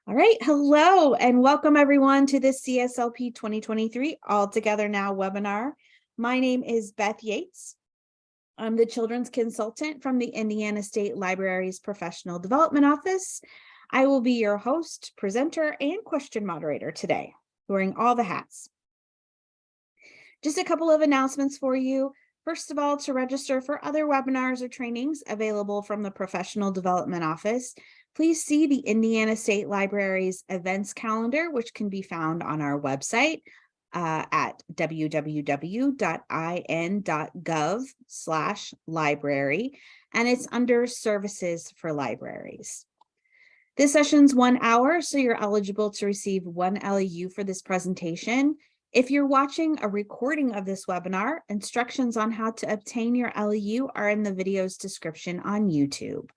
All right, hello and welcome everyone to the CSLP 2023 All Together Now webinar. My name is Beth Yates. I'm the Children's Consultant from the Indiana State Library's Professional Development Office. I will be your host, presenter, and question moderator today, wearing all the hats. Just a couple of announcements for you. First of all, to register for other webinars or trainings available from the Professional Development Office, please see the Indiana State Library's events calendar, which can be found on our website at www.in.gov/library, and it's under Services for Libraries. This session's 1 hour, so you're eligible to receive 1 LEU for this presentation. If you're watching a recording of this webinar, instructions on how to obtain your LEU are in the video's description on YouTube.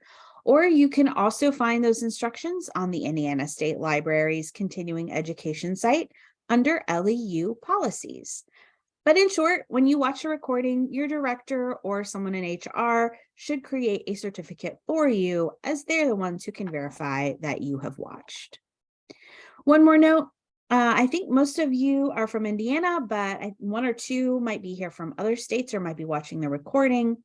Or you can also find those instructions on the Indiana State Library's continuing education site under LEU policies. But in short, when you watch a recording, your director or someone in HR should create a certificate for you, as they're the ones who can verify that you have watched. One more note. I think most of you are from Indiana, but one or two might be here from other states or might be watching the recording.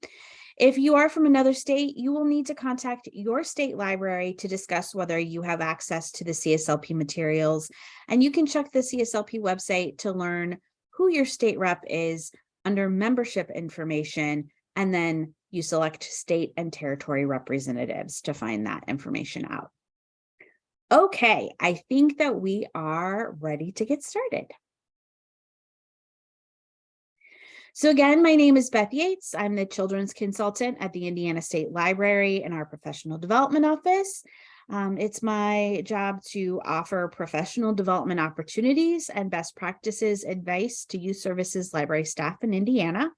If you are from another state, you will need to contact your state library to discuss whether you have access to the CSLP materials. And you can check the CSLP website to learn who your state rep is under membership information, and then you select state and territory representatives to find that information out. Okay, I think that we are ready to get started. So again, my name is Beth Yates. I'm the Children's Consultant at the Indiana State Library in our Professional Development Office. It's my job to offer professional development opportunities and best practices advice to youth services library staff in Indiana.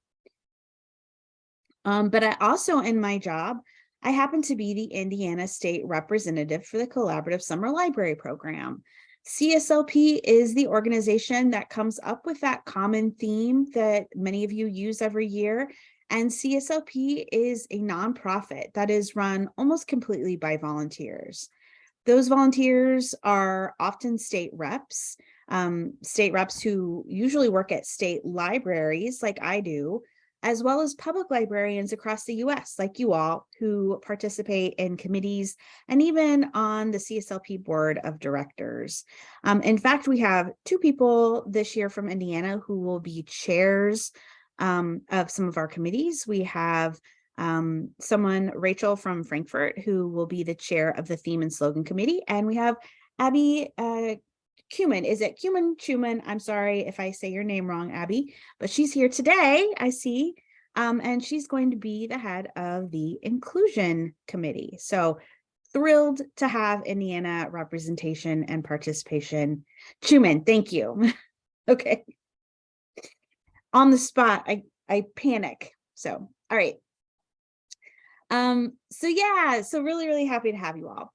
But I also, in my job, I happen to be the Indiana State representative for the Collaborative Summer Library Program. CSLP is the organization that comes up with that common theme that many of you use every year. And CSLP is a nonprofit that is run almost completely by volunteers. Those volunteers are often state reps who usually work at state libraries like I do, as well as public librarians across the US, like you all, who participate in committees and even on the CSLP Board of Directors. In fact, we have two people this year from Indiana who will be chairs of some of our committees. We have someone, Rachel from Frankfurt, who will be the chair of the Theme and Slogan Committee, and we have Abby Cuman. Is it Cuman? I'm sorry if I say your name wrong, Abby, but she's here today, I see, and she's going to be the head of the Inclusion Committee. So thrilled to have Indiana representation and participation. Cuman, thank you. Okay. On the spot, I panic. So, all right. So really happy to have you all.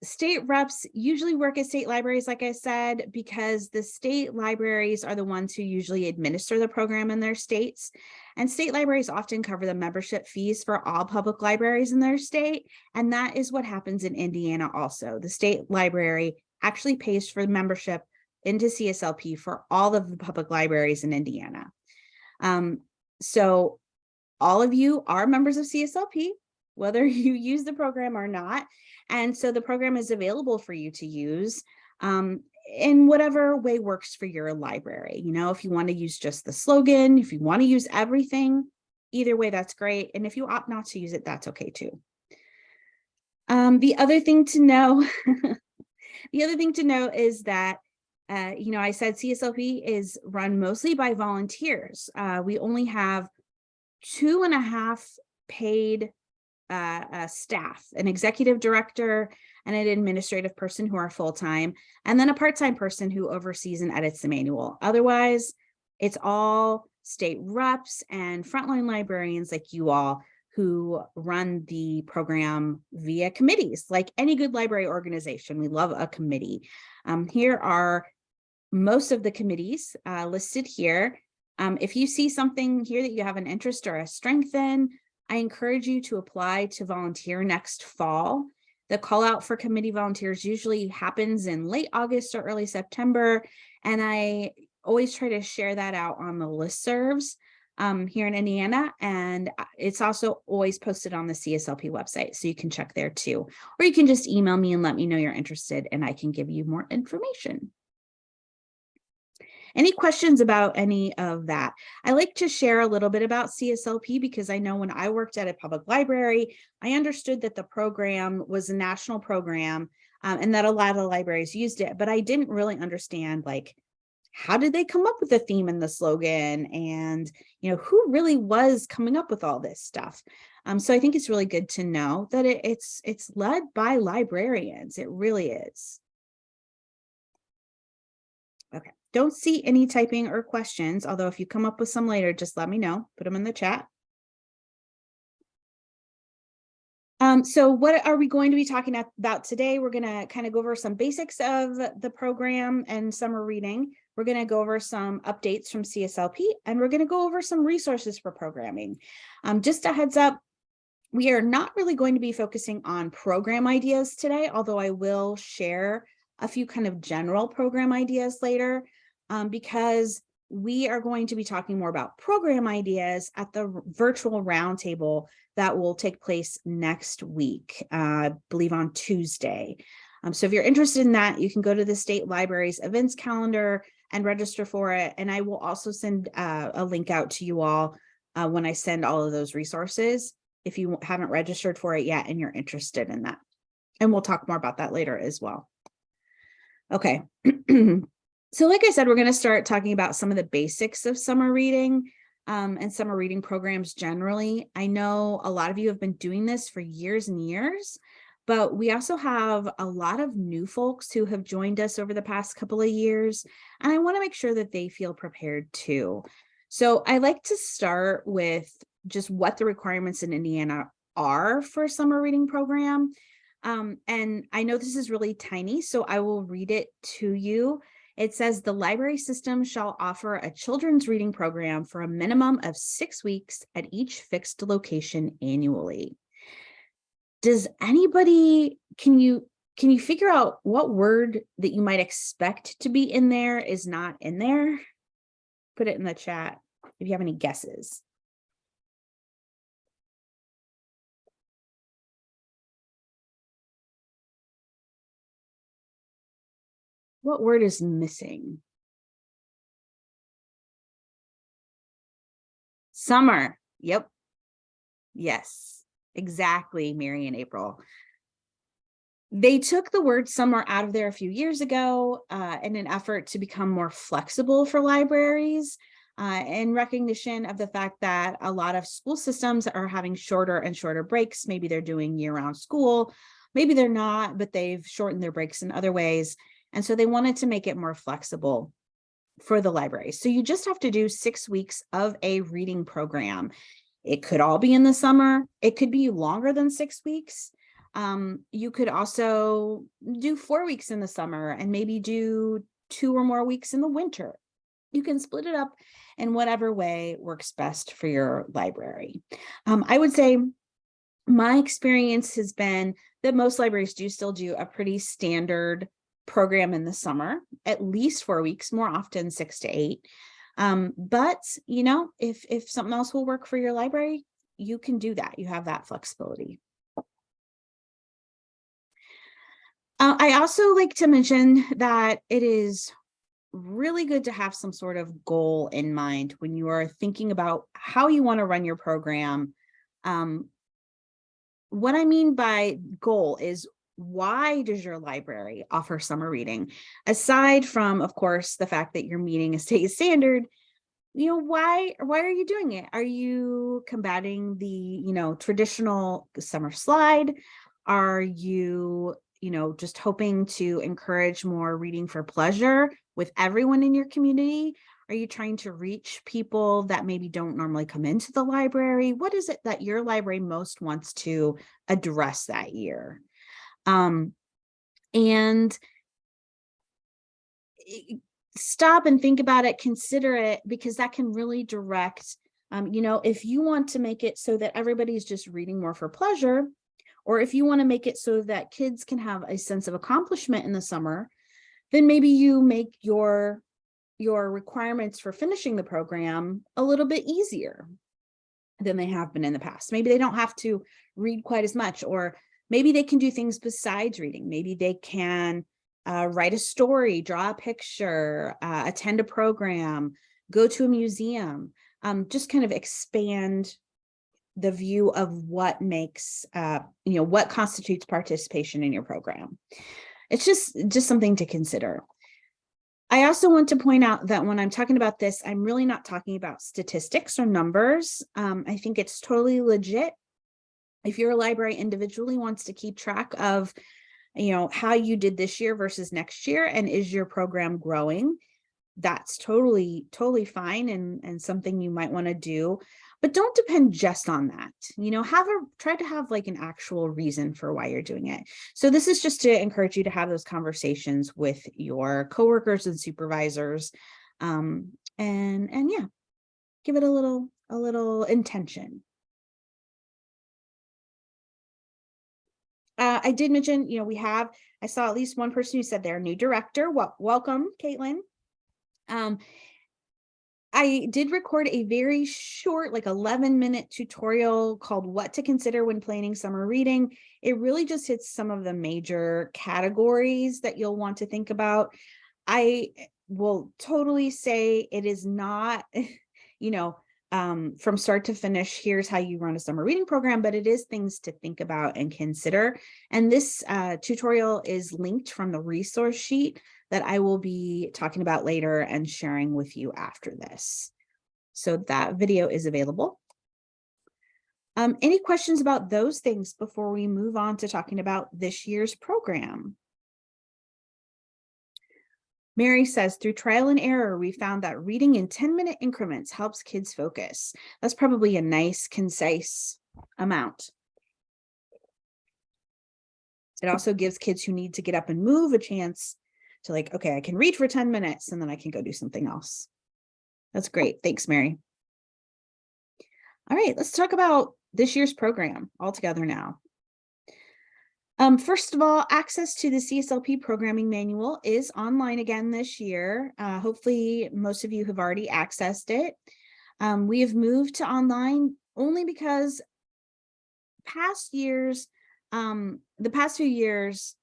State reps usually work at state libraries, like I said, because the state libraries are the ones who usually administer the program in their states. And state libraries often cover the membership fees for all public libraries in their state. And that is what happens in Indiana also. The state library actually pays for membership into CSLP for all of the public libraries in Indiana. So all of you are members of CSLP, whether you use the program or not. And so the program is available for you to use in whatever way works for your library. You know, if you want to use just the slogan, if you want to use everything, either way, that's great. And if you opt not to use it, that's okay too. The other thing to know, is that, I said CSLP is run mostly by volunteers. We only have 2.5 paid staff, an executive director and an administrative person who are full-time, and then a part-time person who oversees and edits the manual. Otherwise, it's all state reps and frontline librarians like you all who run the program via committees. Like any good library organization, we love a committee. Here are most of the committees listed here. If you see something here that you have an interest or a strength in, I encourage you to apply to volunteer next fall. The call out for committee volunteers usually happens in late August or early September. And I always try to share that out on the listservs here in Indiana. And it's also always posted on the CSLP website, so you can check there too. Or you can just email me and let me know you're interested, and I can give you more information. Any questions about any of that? I like to share a little bit about CSLP because I know when I worked at a public library, I understood that the program was a national program and that a lot of libraries used it, but I didn't really understand, like, how did they come up with the theme and the slogan, and who really was coming up with all this stuff. So I think it's really good to know that it's led by librarians. It really is. Okay, don't see any typing or questions, although if you come up with some later, just let me know, put them in the chat. So what are we going to be talking about today? We're going to kind of go over some basics of the program and summer reading. We're going to go over some updates from CSLP, and we're going to go over some resources for programming. Just a heads up, we are not really going to be focusing on program ideas today, although I will share a few kind of general program ideas later, because we are going to be talking more about program ideas at the virtual roundtable that will take place next week, I believe on Tuesday. So if you're interested in that, you can go to the state library's events calendar and register for it. And I will also send a link out to you all when I send all of those resources, if you haven't registered for it yet and you're interested in that. And we'll talk more about that later as well. Okay. So like I said, we're going to start talking about some of the basics of summer reading and summer reading programs generally. I know a lot of you have been doing this for years and years, but we also have a lot of new folks who have joined us over the past couple of years, and I want to make sure that they feel prepared too. So I like to start with just what the requirements in Indiana are for a summer reading program. And I know this is really tiny, so I will read it to you. It says the library system shall offer a children's reading program for a minimum of 6 weeks at each fixed location annually. Does anybody, can you figure out what word that you might expect to be in there is not in there? Put it in the chat if you have any guesses. What word is missing? Summer. Yep. Yes, exactly, Mary and April. They took the word summer out of there a few years ago in an effort to become more flexible for libraries, in recognition of the fact that a lot of school systems are having shorter and shorter breaks. Maybe they're doing year-round school, maybe they're not, but they've shortened their breaks in other ways. And so they wanted to make it more flexible for the library. So you just have to do 6 weeks of a reading program. It could all be in the summer. It could be longer than 6 weeks. You could also do 4 weeks in the summer and maybe do 2 or more weeks in the winter. You can split it up in whatever way works best for your library. I would say my experience has been that most libraries do still do a pretty standard program in the summer, at least 4 weeks, more often 6 to 8. But if something else will work for your library, you can do that. You have that flexibility. I also like to mention that it is really good to have some sort of goal in mind when you are thinking about how you want to run your program. What I mean by goal is, why does your library offer summer reading? Aside from, of course, the fact that you're meeting a state standard, why are you doing it? Are you combating the, traditional summer slide? Are you, just hoping to encourage more reading for pleasure with everyone in your community? Are you trying to reach people that maybe don't normally come into the library? What is it that your library most wants to address that year? And stop and think about it, consider it, because that can really direct, if you want to make it so that everybody's just reading more for pleasure, Or if you want to make it so that kids can have a sense of accomplishment in the summer, then maybe you make your requirements for finishing the program a little bit easier than they have been in the past. Maybe they don't have to read quite as much, or maybe they can do things besides reading. Maybe they can write a story, draw a picture, attend a program, go to a museum, just kind of expand the view of what makes, what constitutes participation in your program. It's just something to consider. I also want to point out that when I'm talking about this, I'm really not talking about statistics or numbers. I think it's totally legit. If your library individually wants to keep track of, how you did this year versus next year, and is your program growing, that's totally fine and something you might want to do. But don't depend just on that. Try to have like an actual reason for why you're doing it. So this is just to encourage you to have those conversations with your coworkers and supervisors, and yeah, give it a little intention. I did mention, I saw at least one person who said they're a new director. Welcome, Caitlin. I did record a very short, like 11-minute tutorial called What to Consider When Planning Summer Reading. It really just hits some of the major categories that you'll want to think about. I will totally say it is not, from start to finish, here's how you run a summer reading program, but it is things to think about and consider. And this tutorial is linked from the resource sheet that I will be talking about later and sharing with you after this. So that video is available. Any questions about those things before we move on to talking about this year's program? Mary says, through trial and error, we found that reading in 10-minute increments helps kids focus. That's probably a nice, concise amount. It also gives kids who need to get up and move a chance to okay, I can read for 10 minutes and then I can go do something else. That's great. Thanks, Mary. All right, let's talk about this year's program altogether now. First of all, access to the CSLP programming manual is online again this year. Hopefully most of you have already accessed it. We have moved to online only because the past few years,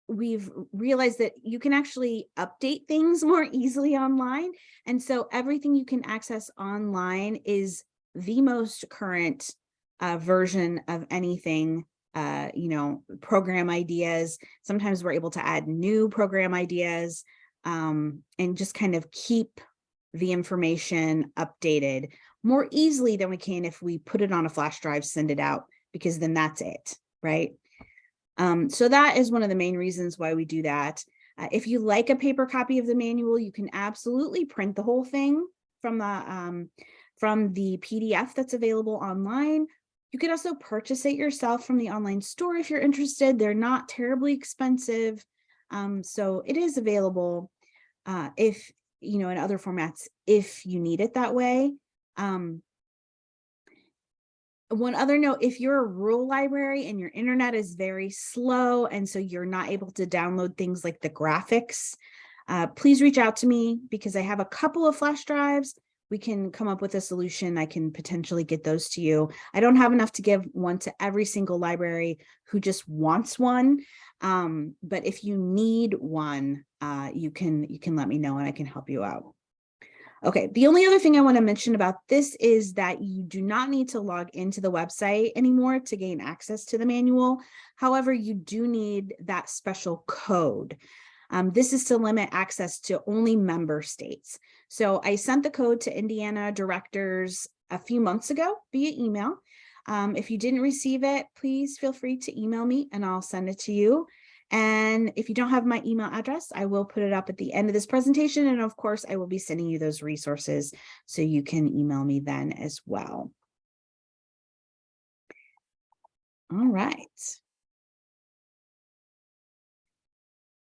we've realized that you can actually update things more easily online. And so everything you can access online is the most current version of anything, program ideas. Sometimes we're able to add new program ideas and just kind of keep the information updated more easily than we can if we put it on a flash drive, send it out, because then that's it, right? So that is one of the main reasons why we do that. If you like a paper copy of the manual, you can absolutely print the whole thing from the PDF that's available online. You could also purchase it yourself from the online store if you're interested. They're not terribly expensive. So it is available if, in other formats, if you need it that way. One other note, if you're a rural library and your internet is very slow, and so you're not able to download things like the graphics, please reach out to me because I have a couple of flash drives. We can come up with a solution. I can potentially get those to you. I don't have enough to give one to every single library who just wants one. But if you need one, you can let me know and I can help you out. Okay, the only other thing I want to mention about this is that you do not need to log into the website anymore to gain access to the manual. However, you do need that special code. This is to limit access to only member states. So I sent the code to Indiana directors a few months ago via email. If you didn't receive it, please feel free to email me and I'll send it to you. And if you don't have my email address, I will put it up at the end of this presentation. And of course, I will be sending you those resources so you can email me then as well. All right.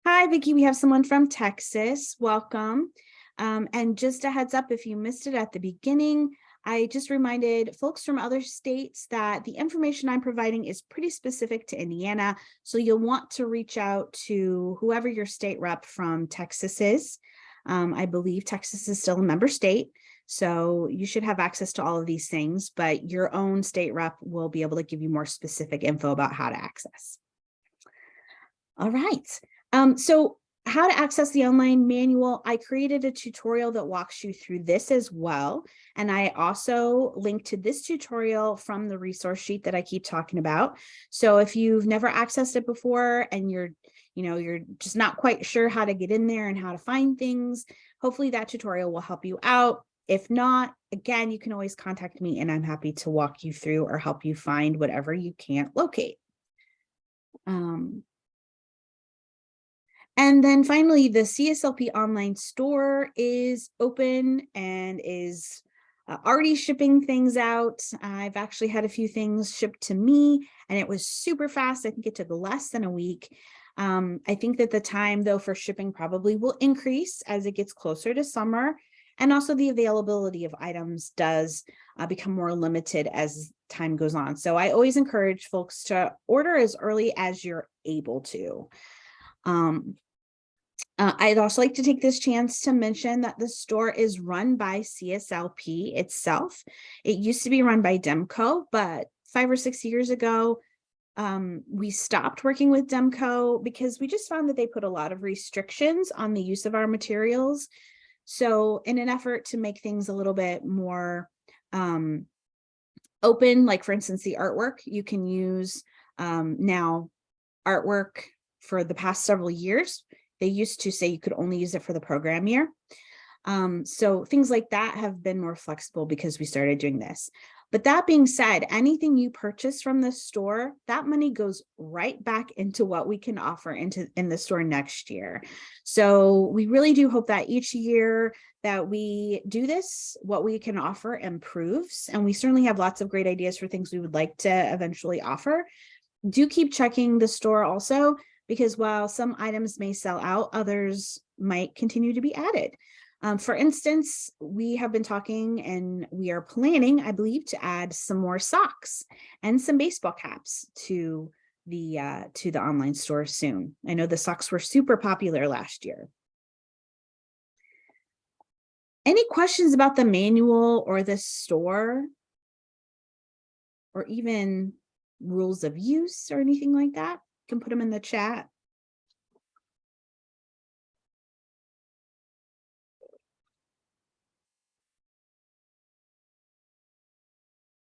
Hi, Vicki. We have someone from Texas. Welcome. And just a heads up, if you missed it at the beginning, I just reminded folks from other states that the information I'm providing is pretty specific to Indiana. So you'll want to reach out to whoever your state rep from Texas is. I believe Texas is still a member state. So you should have access to all of these things, but your own state rep will be able to give you more specific info about how to access. All right. So how to access the online manual, I created a tutorial that walks you through this as well. And I also linked to this tutorial from the resource sheet that I keep talking about. So if you've never accessed it before and you're just not quite sure how to get in there and how to find things, hopefully that tutorial will help you out. If not, again, you can always contact me and I'm happy to walk you through or help you find whatever you can't locate. And then finally, the CSLP online store is open and is already shipping things out. I've actually had a few things shipped to me and it was super fast. I think it took less than a week. I think that the time though for shipping probably will increase as it gets closer to summer. And also the availability of items does become more limited as time goes on. So I always encourage folks to order as early as you're able to. I'd also like to take this chance to mention that the store is run by CSLP itself. It used to be run by Demco, but 5 or 6 years ago, we stopped working with Demco because we just found that they put a lot of restrictions on the use of our materials. So in an effort to make things a little bit more open, like for instance, the artwork, you can use now artwork for the past several years. They used to say you could only use it for the program year. So things like that have been more flexible because we started doing this. But that being said, anything you purchase from the store, that money goes right back into what we can offer in the store next year. So we really do hope that each year that we do this, what we can offer improves. And we certainly have lots of great ideas for things we would like to eventually offer. Do keep checking the store also, because while some items may sell out, others might continue to be added. For instance, we have been talking and we are planning, I believe, to add some more socks and some baseball caps to the online store soon. I know the socks were super popular last year. Any questions about the manual or the store? Or even rules of use or anything like that? You can put them in the chat.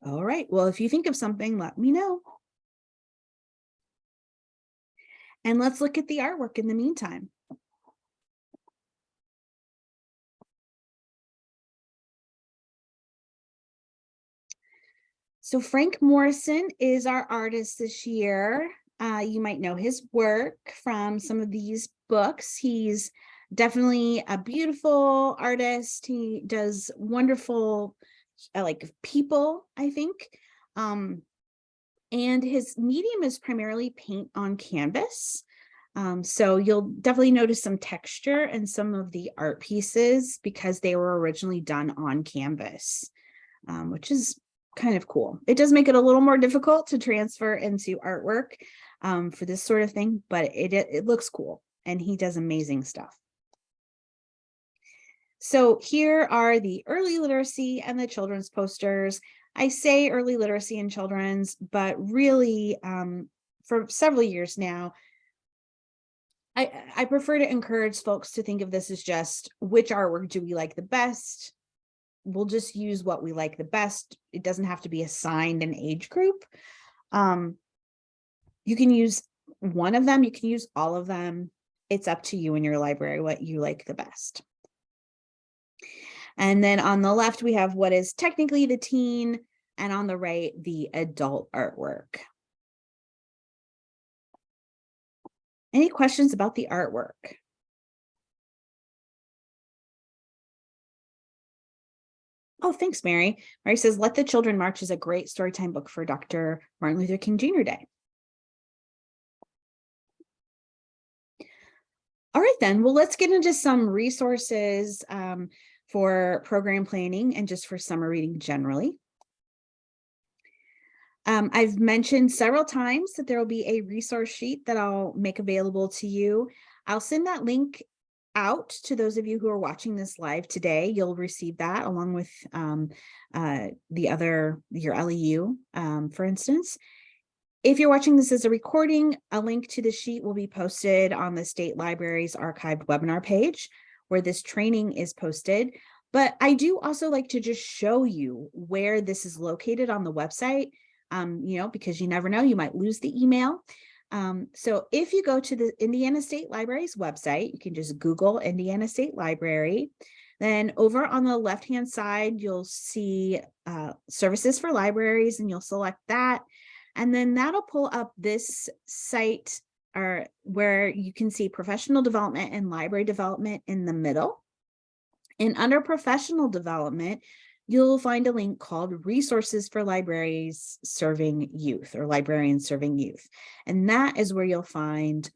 All right, well, if you think of something, let me know. And let's look at the artwork in the meantime. So Frank Morrison is our artist this year. You might know his work from some of these books. He's definitely a beautiful artist. He does wonderful, like people, I think. And his medium is primarily paint on canvas. So you'll definitely notice some texture in some of the art pieces because they were originally done on canvas, which is kind of cool. It does make it a little more difficult to transfer into artwork for this sort of thing, but it looks cool and he does amazing stuff. So here are the early literacy and the children's posters. I say early literacy and children's, but really for several years now, I prefer to encourage folks to think of this as just which artwork do we like the best. We'll just use what we like the best. It doesn't have to be assigned an age group. You can use one of them, you can use all of them. It's up to you in your library what you like the best. And then on the left, we have what is technically the teen, and on the right, the adult artwork. Any questions about the artwork? Oh, thanks, Mary. Mary says, Let the Children March is a great storytime book for Dr. Martin Luther King Jr. Day. All right, then. Well, let's get into some resources for program planning and just for summer reading generally. I've mentioned several times that there will be a resource sheet that I'll make available to you. I'll send that link out to those of you who are watching this live today. You'll receive that along with your LEU, for instance. If you're watching this as a recording, a link to the sheet will be posted on the State Library's archived webinar page where this training is posted. But I do also like to just show you where this is located on the website, because you never know, you might lose the email. So if you go to the Indiana State Library's website, you can just Google Indiana State Library. Then over on the left-hand side, you'll see services for libraries, and you'll select that. And then that'll pull up this site where you can see professional development and library development in the middle. And under professional development, you'll find a link called Resources for Libraries Serving Youth, or Librarians Serving Youth. And that is where you'll find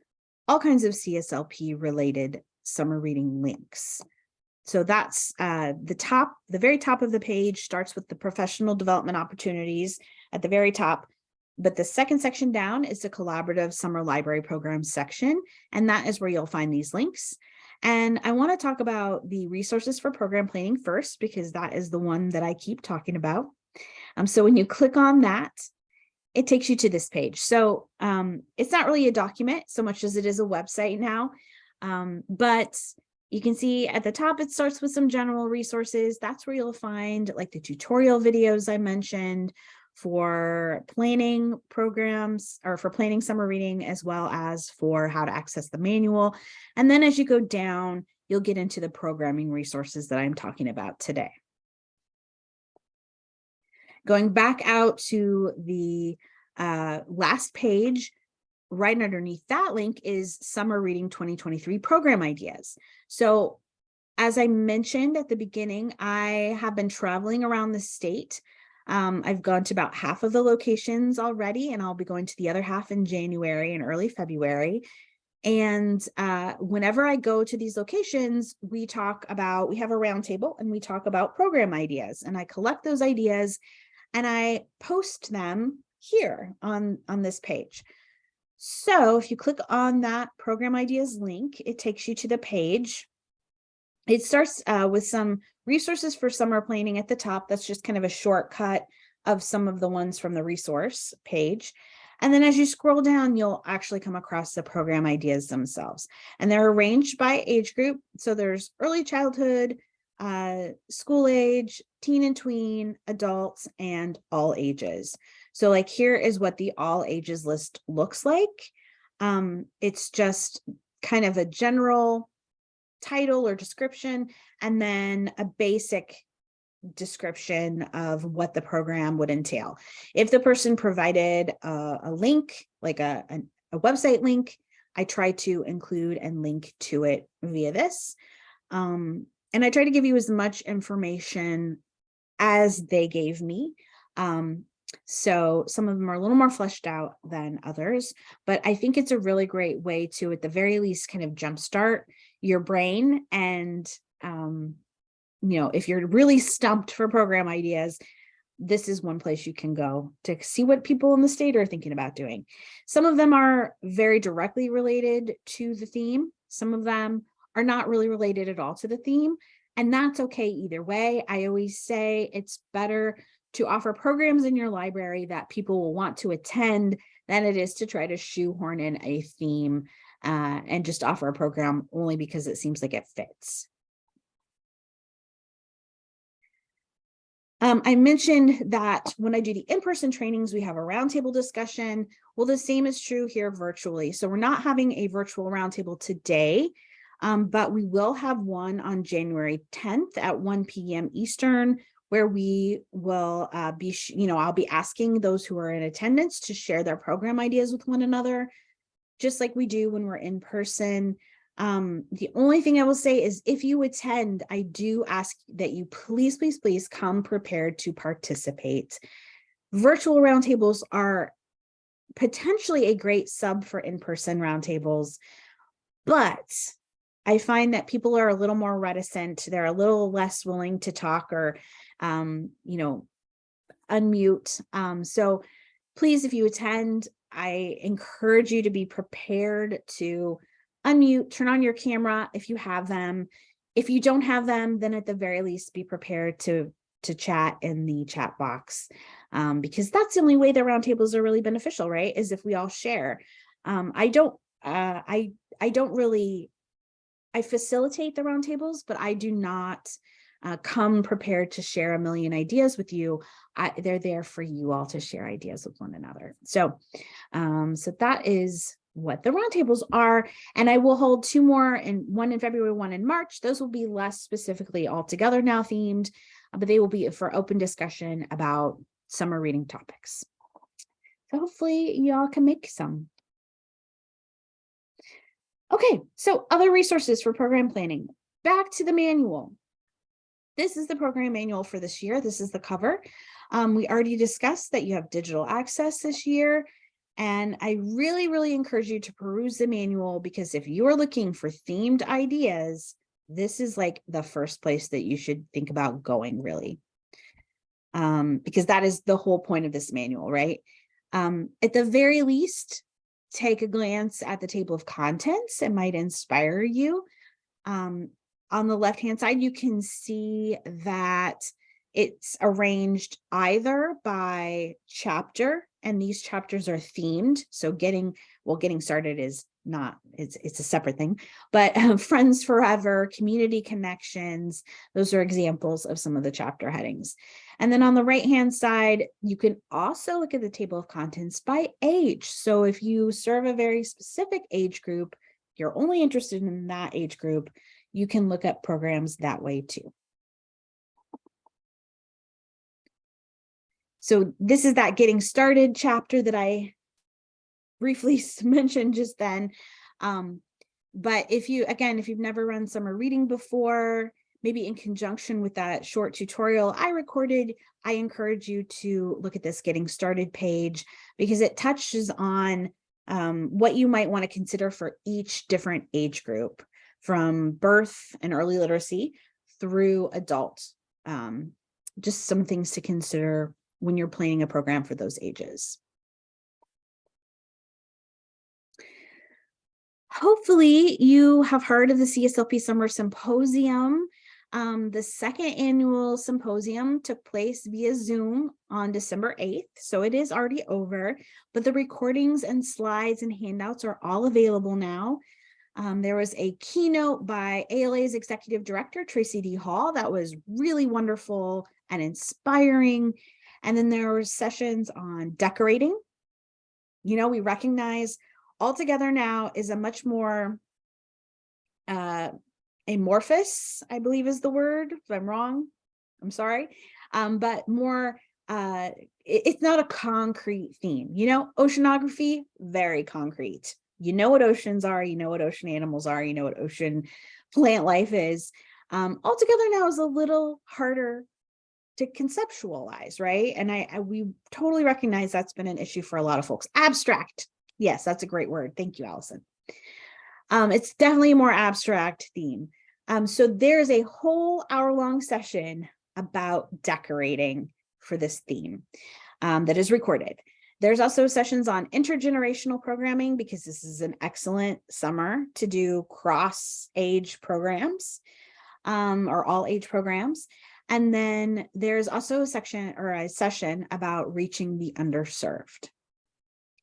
all kinds of CSLP related summer reading links. So that's the very top of the page starts with the professional development opportunities at the very top. But the second section down is the collaborative summer library program section. And that is where you'll find these links. And I want to talk about the resources for program planning first, because that is the one that I keep talking about. So when you click on that, it takes you to this page. So it's not really a document so much as it is a website now. But you can see at the top, it starts with some general resources. That's where you'll find like the tutorial videos I mentioned for planning programs, or for planning summer reading, as well as for how to access the manual. And then as you go down, you'll get into the programming resources that I'm talking about today. Going back out to the last page, right underneath that link is Summer Reading 2023 program ideas. So as I mentioned at the beginning, I have been traveling around the state. I've gone to about half of the locations already, and I'll be going to the other half in January and early February. And whenever I go to these locations, we have a roundtable and we talk about program ideas, and I collect those ideas and I post them here on this page. So if you click on that program ideas link, it takes you to the page. It starts with some resources for summer planning at the top. That's just kind of a shortcut of some of the ones from the resource page. And then as you scroll down, you'll actually come across the program ideas themselves. And they're arranged by age group. So there's early childhood, school age, teen and tween, adults, and all ages. So like here is what the all ages list looks like. It's just kind of a general title or description, and then a basic description of what the program would entail. If the person provided a link, like a website link, I try to include and link to it via this. And I try to give you as much information as they gave me. So some of them are a little more fleshed out than others, but I think it's a really great way to, at the very least, kind of jumpstart your brain. And, if you're really stumped for program ideas, this is one place you can go to see what people in the state are thinking about doing. Some of them are very directly related to the theme. Some of them are not really related at all to the theme, and that's okay either way. I always say it's better to offer programs in your library that people will want to attend than it is to try to shoehorn in a theme and just offer a program only because it seems like it fits. I mentioned that when I do the in-person trainings, we have a roundtable discussion. Well, the same is true here virtually. So we're not having a virtual roundtable today, but we will have one on January 10th at 1 p.m. Eastern, where we will I'll be asking those who are in attendance to share their program ideas with one another, just like we do when we're in person. The only thing I will say is if you attend, I do ask that you please come prepared to participate. Virtual roundtables are potentially a great sub for in-person roundtables, but I find that people are a little more reticent. They're a little less willing to talk or, unmute. So please, if you attend, I encourage you to be prepared to unmute, turn on your camera if you have them. If you don't have them, then at the very least, be prepared to chat in the chat box, because that's the only way that roundtables are really beneficial, right? Is if we all share. I facilitate the roundtables, but I do not come prepared to share a million ideas with you. They're there for you all to share ideas with one another. So that is what the roundtables are. And I will hold 2 more, and one in February, one in March. Those will be less specifically all together now themed, but they will be for open discussion about summer reading topics. So hopefully y'all can make some. Okay, so other resources for program planning. Back to the manual. This is the program manual for this year. This is the cover. We already discussed that you have digital access this year. And I really, really encourage you to peruse the manual, because if you're looking for themed ideas, this is like the first place that you should think about going, really. Because that is the whole point of this manual, right? At the very least, take a glance at the table of contents. It might inspire you. On the left-hand side, you can see that it's arranged either by chapter, and these chapters are themed. So getting started is not, it's a separate thing, but Friends Forever, Community Connections, those are examples of some of the chapter headings. And then on the right-hand side, you can also look at the table of contents by age. So if you serve a very specific age group, you're only interested in that age group, you can look at programs that way too. So this is that getting started chapter that I briefly mentioned just then. But if you've never run summer reading before, maybe in conjunction with that short tutorial I recorded, I encourage you to look at this getting started page, because it touches on what you might want to consider for each different age group, from birth and early literacy through adult. Just some things to consider when you're planning a program for those ages. Hopefully you have heard of the CSLP Summer Symposium. The second annual symposium took place via Zoom on December 8th, so it is already over, but the recordings and slides and handouts are all available now. There was a keynote by ALA's Executive Director, Tracy D. Hall, that was really wonderful and inspiring. And then there were sessions on decorating. We recognize All Together Now is a much more amorphous, I believe is the word. If I'm wrong, I'm sorry. But more, it's not a concrete theme. Oceanography, very concrete. You know what oceans are, you know what ocean animals are, you know what ocean plant life is. All Together Now is a little harder to conceptualize, right? And we totally recognize that's been an issue for a lot of folks. Abstract. Yes, that's a great word. Thank you, Allison. It's definitely a more abstract theme. So there's a whole hour-long session about decorating for this theme that is recorded. There's also sessions on intergenerational programming, because this is an excellent summer to do cross-age programs, or all age programs. And then there's also a session about reaching the underserved.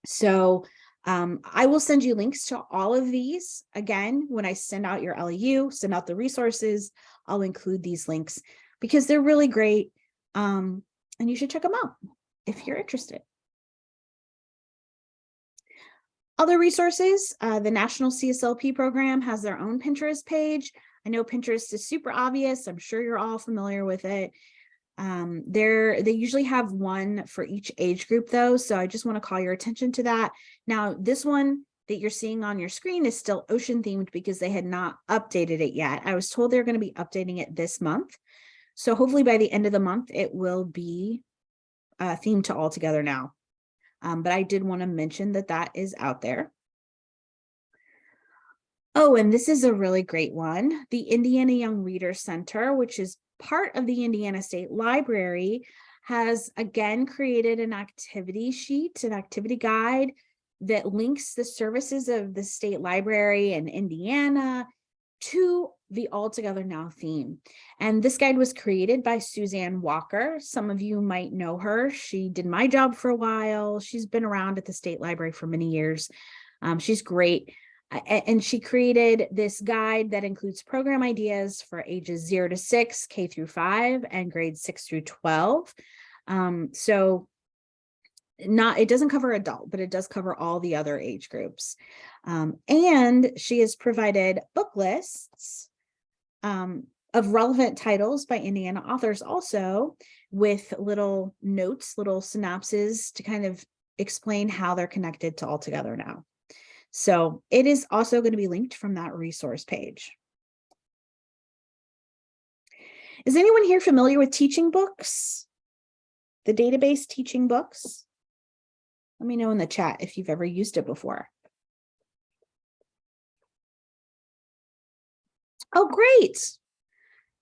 So I will send you links to all of these. Again, when I send out your LEU, send out the resources, I'll include these links because they're really great. And you should check them out if you're interested. Other resources, the National CSLP program has their own Pinterest page. I know Pinterest is super obvious. I'm sure you're all familiar with it. They usually have one for each age group though. So I just want to call your attention to that. Now, this one that you're seeing on your screen is still ocean themed because they had not updated it yet. I was told they're going to be updating it this month. So hopefully by the end of the month, it will be themed to All Together Now. But I did want to mention that that is out there. Oh, and this is a really great one. The Indiana Young Readers Center, which is part of the Indiana State Library, has again created an activity sheet, an activity guide that links the services of the state library in Indiana to the All Together Now theme. And this guide was created by Suzanne Walker. Some of you might know her. She did my job for a while. She's been around at the state library for many years. She's great. And she created this guide that includes program ideas for ages 0 to 6, K through 5, and grades 6 through 12. So it doesn't cover adult, but it does cover all the other age groups. And she has provided book lists of relevant titles by Indiana authors, also with little notes, little synopses to kind of explain how they're connected to All Together Now. So it is also going to be linked from that resource page. Is anyone here familiar with Teaching Books? The database Teaching Books? Let me know in the chat if you've ever used it before. Oh, great.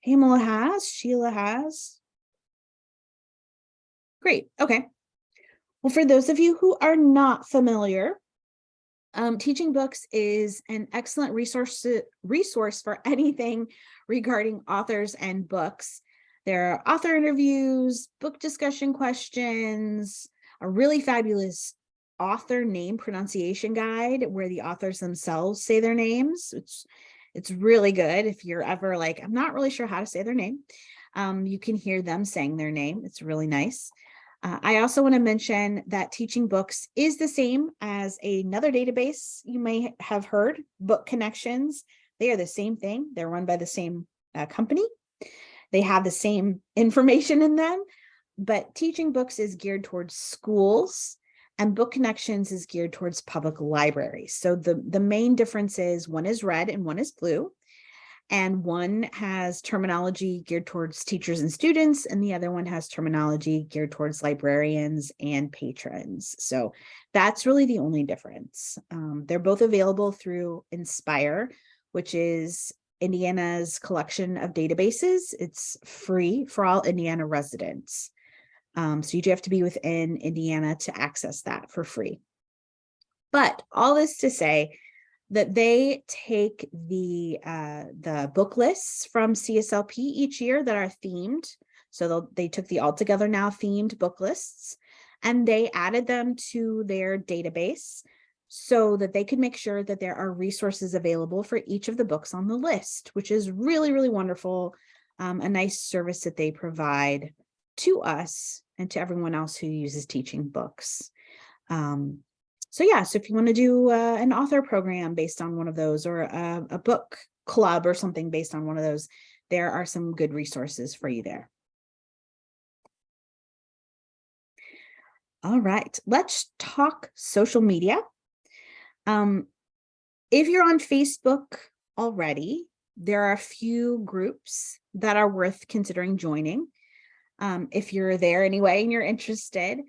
Pamela has, Sheila has. Great, okay. Well, for those of you who are not familiar, Teaching Books is an excellent resource for anything regarding authors and books. There are author interviews, book discussion questions, a really fabulous author name pronunciation guide where the authors themselves say their names. It's really good. If you're ever like, I'm not really sure how to say their name, you can hear them saying their name. It's really nice. I also want to mention that Teaching Books is the same as another database you may have heard, Book Connections. They are the same thing. They're run by the same company. They have the same information in them, but Teaching Books is geared towards schools and Book Connections is geared towards public libraries. So the main difference is one is red and one is blue. And one has terminology geared towards teachers and students, and the other one has terminology geared towards librarians and patrons. So that's really the only difference. They're both available through Inspire, which is Indiana's collection of databases. It's free for all Indiana residents. So you do have to be within Indiana to access that for free. But all this to say, that they take the book lists from CSLP each year that are themed. So they took the All Together Now themed book lists and they added them to their database so that they could make sure that there are resources available for each of the books on the list, which is really, really wonderful. A nice service that they provide to us and to everyone else who uses Teaching Books. So yeah, so if you want to do an author program based on one of those or a book club or something based on one of those, there are some good resources for you there. All right, let's talk social media. If you're on Facebook already, there are a few groups that are worth considering joining. If you're there anyway and you're interested,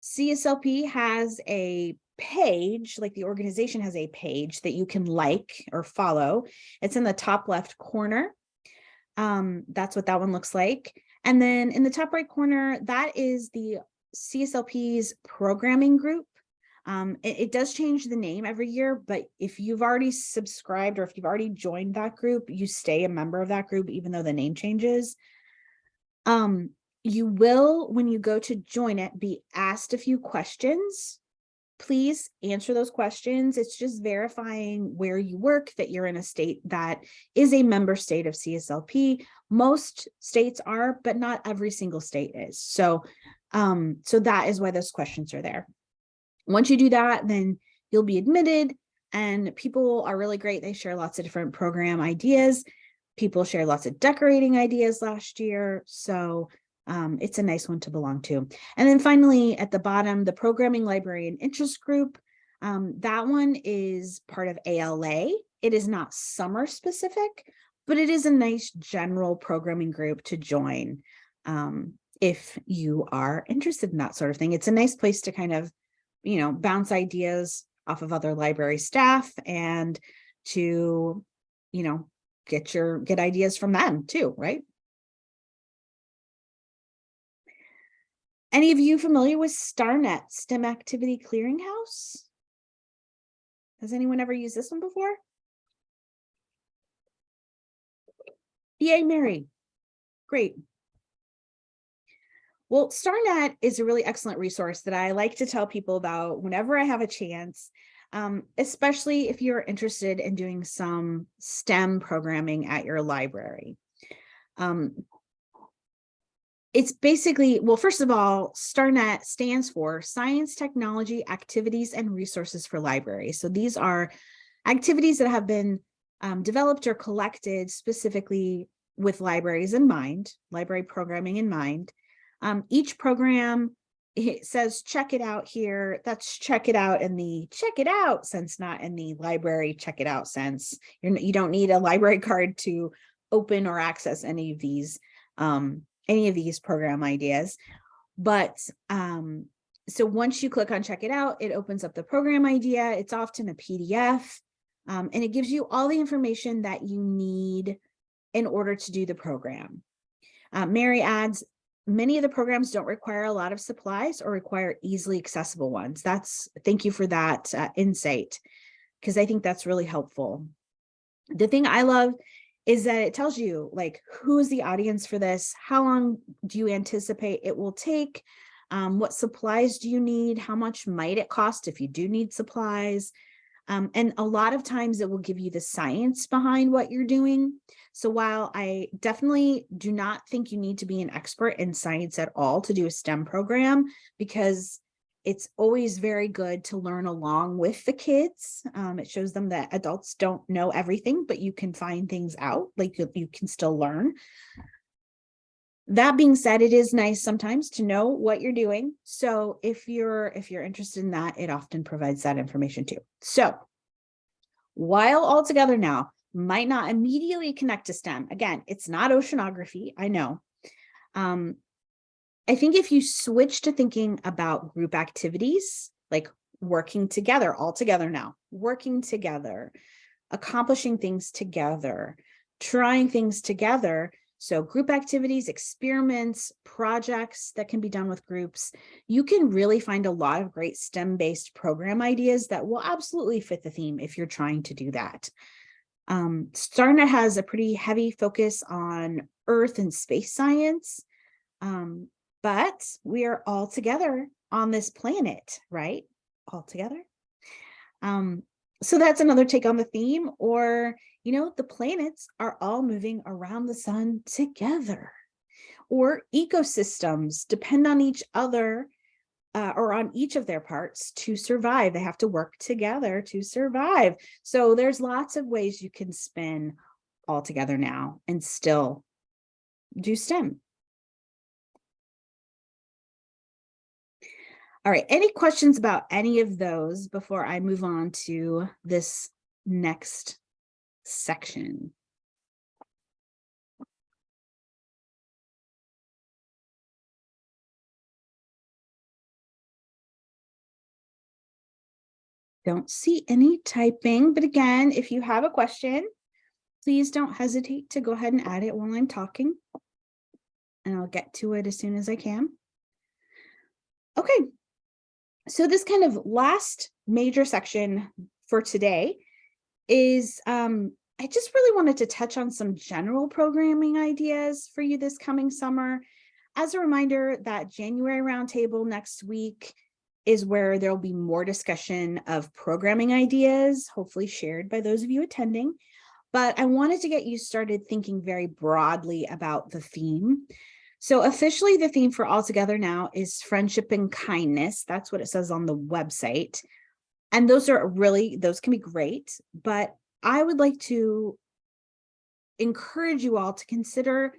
CSLP has a page, like the organization has a page that you can like or follow. It's in the top left corner. That's what that one looks like. And then in the top right corner, that is the CSLP's programming group. It does change the name every year, but if you've already subscribed or if you've already joined that group, you stay a member of that group, even though the name changes. You will, when you go to join it, be asked a few questions. Please answer those questions. It's just verifying where you work, that you're in a state that is a member state of CSLP. Most states are, but not every single state is. So that is why those questions are there. Once you do that, then you'll be admitted, and people are really great. They share lots of different program ideas. People share lots of decorating ideas last year. So it's a nice one to belong to. And then finally, at the bottom, the Programming Library and Interest Group. That one is part of ALA. It is not summer specific, but it is a nice general programming group to join if you are interested in that sort of thing. It's a nice place to kind of, bounce ideas off of other library staff and to, you know, get ideas from them too, right? Any of you familiar with StarNet, STEM Activity Clearinghouse? Has anyone ever used this one before? Yay, Mary. Great. Well, StarNet is a really excellent resource that I like to tell people about whenever I have a chance, especially if you're interested in doing some STEM programming at your library. It's basically, well, first of all, StarNet stands for Science, Technology, Activities, and Resources for Libraries. So these are activities that have been developed or collected specifically with libraries in mind, library programming in mind. Each program, it says check it out here. That's check it out in the check it out sense, not in the library check it out sense. You don't need a library card to open or access any of these program ideas. But so once you click on check it out, it opens up the program idea. It's often a PDF, and it gives you all the information that you need in order to do the program. Mary adds, many of the programs don't require a lot of supplies or require easily accessible ones. Thank you for that insight, because I think that's really helpful. The thing I love is that it tells you, like, who is the audience for this? How long do you anticipate it will take? What supplies do you need? How much might it cost if you do need supplies? And a lot of times it will give you the science behind what you're doing. So while I definitely do not think you need to be an expert in science at all to do a STEM program, because it's always very good to learn along with the kids. It shows them that adults don't know everything, but you can find things out, like you can still learn. That being said, it is nice sometimes to know what you're doing. So if you're interested in that, it often provides that information too. So while All Together Now might not immediately connect to STEM, again, it's not oceanography, I know. I think if you switch to thinking about group activities, like working together, all together now, working together, accomplishing things together, trying things together. So group activities, experiments, projects that can be done with groups, you can really find a lot of great STEM-based program ideas that will absolutely fit the theme if you're trying to do that. StarNet has a pretty heavy focus on Earth and space science, but we are all together on this planet, right? All together. So that's another take on the theme. Or, the planets are all moving around the sun together. Or ecosystems depend on each other or on each of their parts to survive. They have to work together to survive. So there's lots of ways you can spin All Together Now and still do STEM. All right, any questions about any of those before I move on to this next section? Don't see any typing, but again, if you have a question, please don't hesitate to go ahead and add it while I'm talking, and I'll get to it as soon as I can. Okay, so this kind of last major section for today is I just really wanted to touch on some general programming ideas for you this coming summer. As a reminder, that January roundtable next week is where there'll be more discussion of programming ideas, hopefully shared by those of you attending. But I wanted to get you started thinking very broadly about the theme. So officially the theme for All Together Now is friendship and kindness. That's what it says on the website. And those can be great, but I would like to encourage you all to consider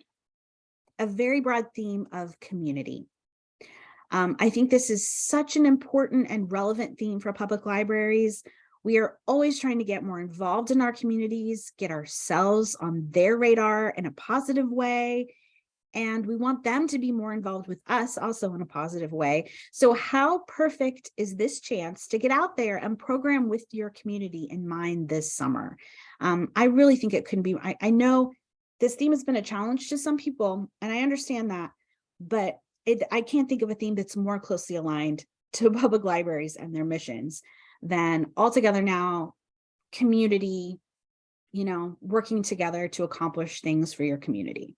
a very broad theme of community. I think this is such an important and relevant theme for public libraries. We are always trying to get more involved in our communities, get ourselves on their radar in a positive way. and we want them to be more involved with us also in a positive way. So how perfect is this chance to get out there and program with your community in mind this summer? I really think it can be. I know this theme has been a challenge to some people, and I understand that, but I can't think of a theme that's more closely aligned to public libraries and their missions than All Together Now, community, working together to accomplish things for your community.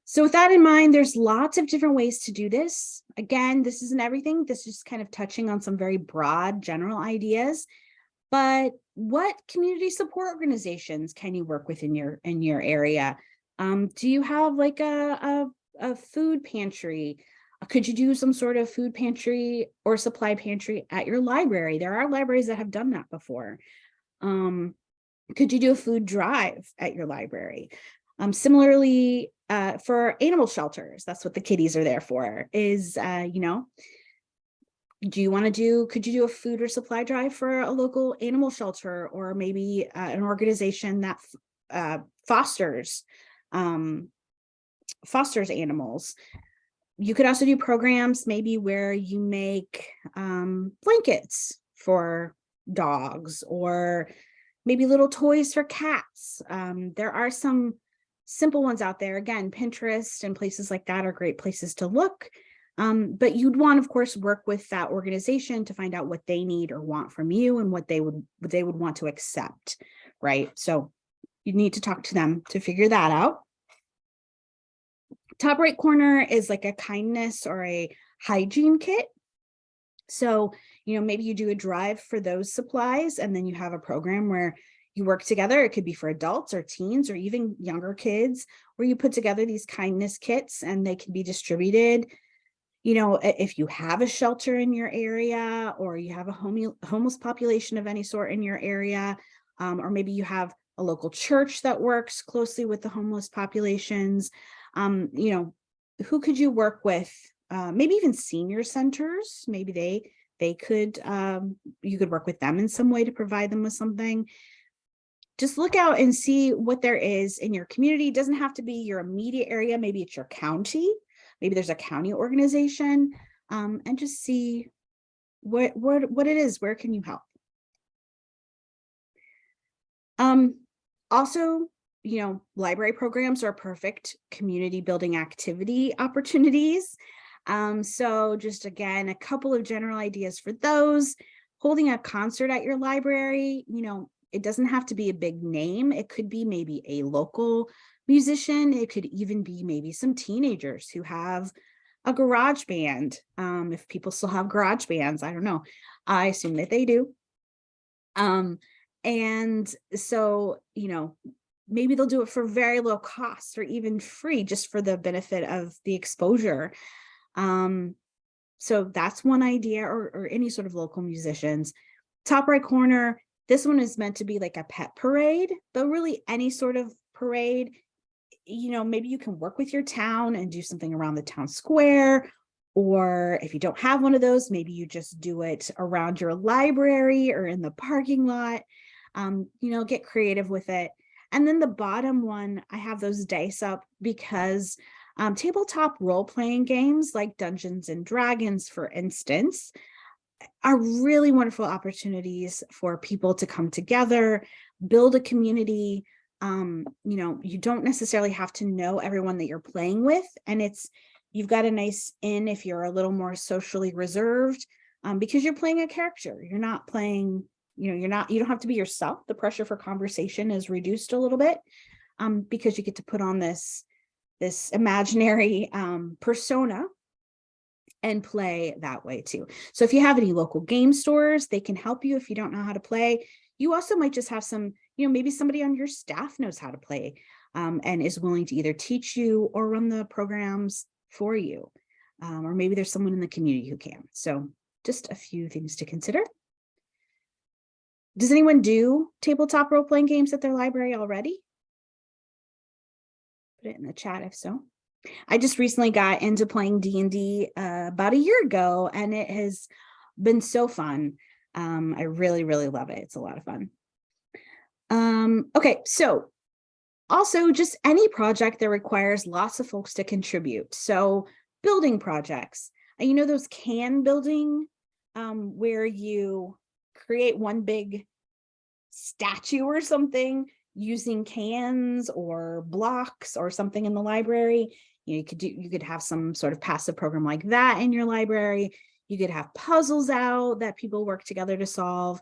So with that in mind, there's lots of different ways to do this. Again, this isn't everything. This is kind of touching on some very broad general ideas. But what community support organizations can you work with in your area? Do you have like a food pantry? Could you do some sort of food pantry or supply pantry at your library? There are libraries that have done that before. Could you do a food drive at your library? Similarly, for animal shelters, that's what the kitties are there for, is, could you do a food or supply drive for a local animal shelter, or maybe an organization that fosters animals? You could also do programs maybe where you make blankets for dogs, or maybe little toys for cats. There are some simple ones out there. Again, Pinterest and places like that are great places to look. But you'd want, of course, work with that organization to find out what they need or want from you and what they would want to accept, right? So you need to talk to them to figure that out. Top right corner is like a kindness or a hygiene kit. So, maybe you do a drive for those supplies, and then you have a program where you work together. It could be for adults or teens or even younger kids, where you put together these kindness kits and they can be distributed. If you have a shelter in your area, or you have a homeless population of any sort in your area, or maybe you have a local church that works closely with the homeless populations, who could you work with? Maybe even senior centers. Maybe they could, you could work with them in some way to provide them with something. Just look out and see what there is in your community. It doesn't have to be your immediate area. Maybe it's your county. Maybe there's a county organization, and just see what it is. Where can you help? Also, library programs are perfect community building activity opportunities. So just again, a couple of general ideas for those. Holding a concert at your library, it doesn't have to be a big name. It could be maybe a local musician. It could even be maybe some teenagers who have a garage band. If people still have garage bands, I don't know. I assume that they do. And so, maybe they'll do it for very low cost or even free, just for the benefit of the exposure. So that's one idea, or any sort of local musicians. Top right corner, this one is meant to be like a pet parade, but really any sort of parade. Maybe you can work with your town and do something around the town square, or if you don't have one of those, maybe you just do it around your library or in the parking lot. Get creative with it. And then the bottom one, I have those dice up because tabletop role-playing games like Dungeons and Dragons, for instance, are really wonderful opportunities for people to come together, build a community. You don't necessarily have to know everyone that you're playing with, and you've got a nice in if you're a little more socially reserved, because you're playing a character. You're not playing, you don't have to be yourself. The pressure for conversation is reduced a little bit, because you get to put on this imaginary persona and play that way too. So if you have any local game stores, they can help you if you don't know how to play. You also might just have some, maybe somebody on your staff knows how to play, and is willing to either teach you or run the programs for you. Or maybe there's someone in the community who can. So just a few things to consider. Does anyone do tabletop role-playing games at their library already? Put it in the chat if so. I just recently got into playing D&D about a year ago, and it has been so fun. I really, really love it. It's a lot of fun. Okay, so Also, just any project that requires lots of folks to contribute. So building projects, and those can building where you create one big statue or something using cans or blocks or something in the library. You could have some sort of passive program like that in your library. You could have puzzles out that people work together to solve.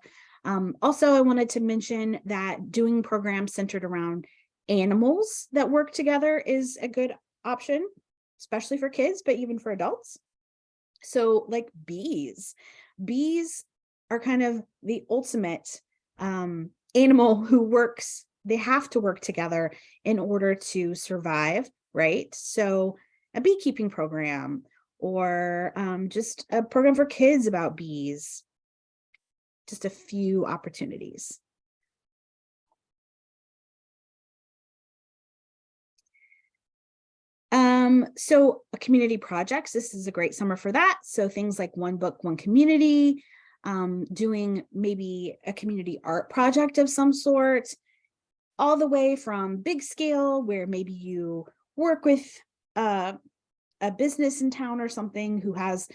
Also, I wanted to mention that doing programs centered around animals that work together is a good option, especially for kids, but even for adults. So like bees are kind of the ultimate animal who works. They have to work together in order to survive, right? So a beekeeping program or just a program for kids about bees, just a few opportunities. So community projects, this is a great summer for that. So things like One Book, One Community, doing maybe a community art project of some sort, all the way from big scale where maybe you work with a business in town or something who has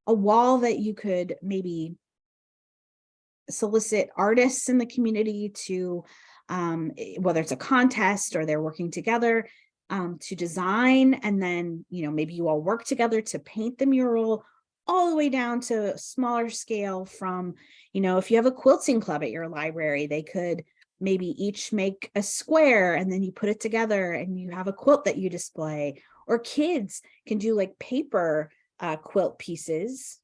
a wall that you could maybe solicit artists in the community to, whether it's a contest or they're working together to design, and then maybe you all work together to paint the mural, all the way down to smaller scale from if you have a quilting club at your library, they could maybe each make a square and then you put it together and you have a quilt that you display. Or kids can do like paper quilt pieces,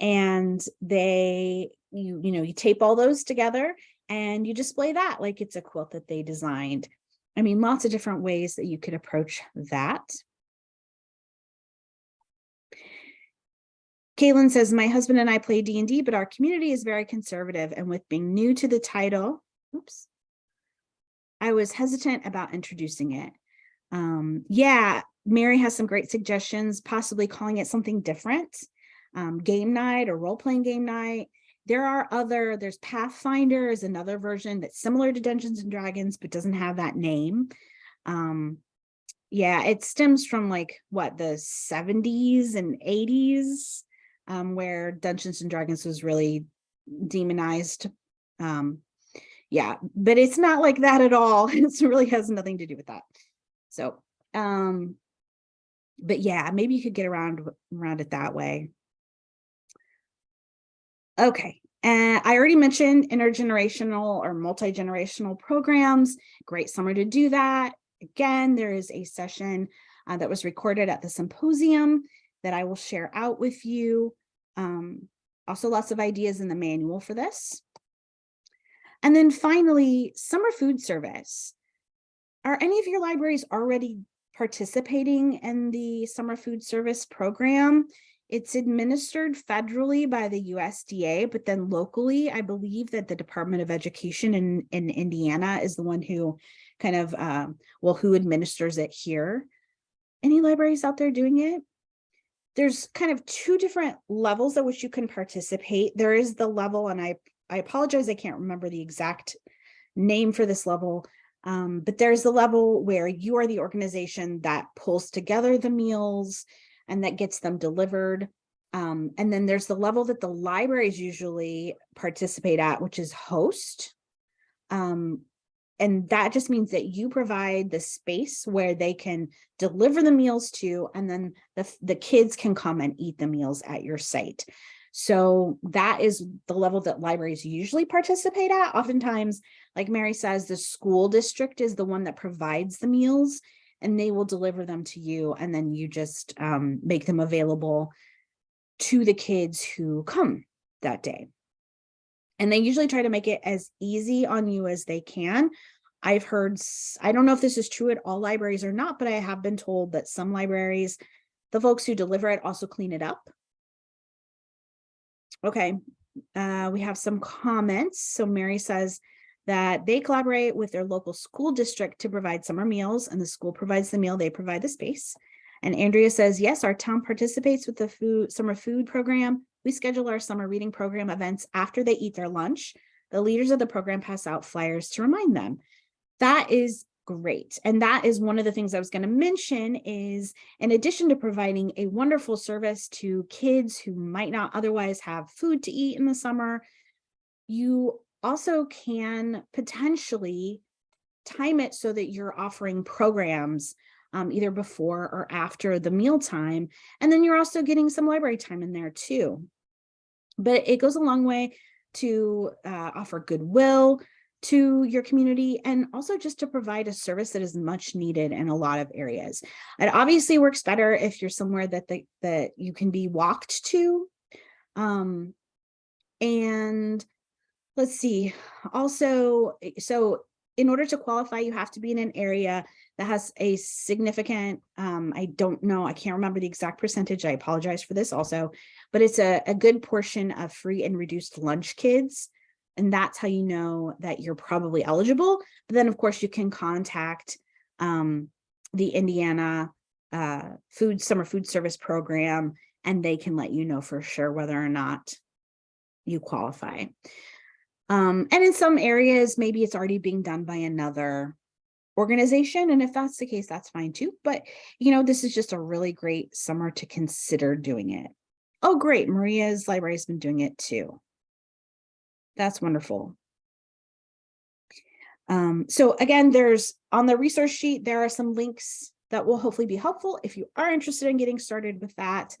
and you tape all those together and you display that like it's a quilt that they designed. I mean, lots of different ways that you could approach that. Kaylin says, my husband and I play D&D, but our community is very conservative. And with being new to the title, I was hesitant about introducing it. Yeah, Mary has some great suggestions, possibly calling it something different. Game night or role-playing game night. There's Pathfinder is another version that's similar to Dungeons and Dragons, but doesn't have that name. Yeah, it stems from like the 70s and 80s, where Dungeons and Dragons was really demonized. Yeah, but it's not like that at all. It really has nothing to do with that. So, but yeah, maybe you could get around it that way. Okay, I already mentioned intergenerational or multi-generational programs. Great summer to do that. Again, there is a session that was recorded at the symposium that I will share out with you. Also, lots of ideas in the manual for this. And then finally, summer food service. Are any of your libraries already participating in the summer food service program? It's administered federally by the USDA, but then locally, I believe that the Department of Education in Indiana is the one who kind of, who administers it here. Any libraries out there doing it? There's kind of two different levels at which you can participate. There is the level, and I apologize, I can't remember the exact name for this level, but there's the level where you are the organization that pulls together the meals and that gets them delivered. And then there's the level that the libraries usually participate at, which is host. And that just means that you provide the space where they can deliver the meals to, and then the kids can come and eat the meals at your site. So that is the level that libraries usually participate at. Oftentimes, like Mary says, the school district is the one that provides the meals and they will deliver them to you. And then you just make them available to the kids who come that day. And they usually try to make it as easy on you as they can. I've heard, I don't know if this is true at all libraries or not, but I have been told that some libraries, the folks who deliver it also clean it up. Okay, we have some comments. So Mary says that they collaborate with their local school district to provide summer meals, and the school provides the meal, they provide the space. And Andrea says, yes, our town participates with the summer food program. We schedule our summer reading program events after they eat their lunch. The leaders of the program pass out flyers to remind them. That is great. And that is one of the things I was going to mention is, in addition to providing a wonderful service to kids who might not otherwise have food to eat in the summer, you also can potentially time it so that you're offering programs either before or after the mealtime. And then you're also getting some library time in there too. But it goes a long way to offer goodwill to your community, and also just to provide a service that is much needed in a lot of areas. It obviously works better if you're somewhere that you can be walked to. And let's see, also, so in order to qualify, you have to be in an area that has a significant, I don't know, I can't remember the exact percentage, I apologize for this also, but it's a good portion of free and reduced lunch kids. And that's how you know that you're probably eligible. But then, of course, you can contact the Indiana Summer Food Service Program, and they can let you know for sure whether or not you qualify. And in some areas, maybe it's already being done by another organization. And if that's the case, that's fine too. But, this is just a really great summer to consider doing it. Oh, great. Maria's library has been doing it too. That's wonderful. So again, there's on the resource sheet, there are some links that will hopefully be helpful if you are interested in getting started with that,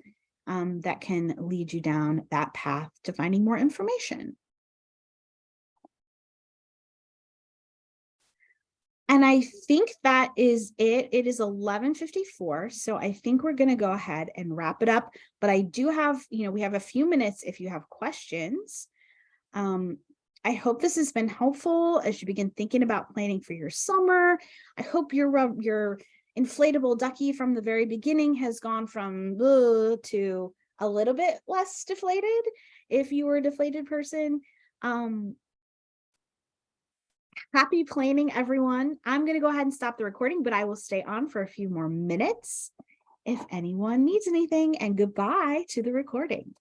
that can lead you down that path to finding more information. And I think that is it. It is 11:54. So I think we're going to go ahead and wrap it up. But I do have, we have a few minutes if you have questions. I hope this has been helpful as you begin thinking about planning for your summer. I hope your inflatable ducky from the very beginning has gone from to a little bit less deflated if you were a deflated person. Happy planning, everyone. I'm going to go ahead and stop the recording, but I will stay on for a few more minutes if anyone needs anything, and goodbye to the recording.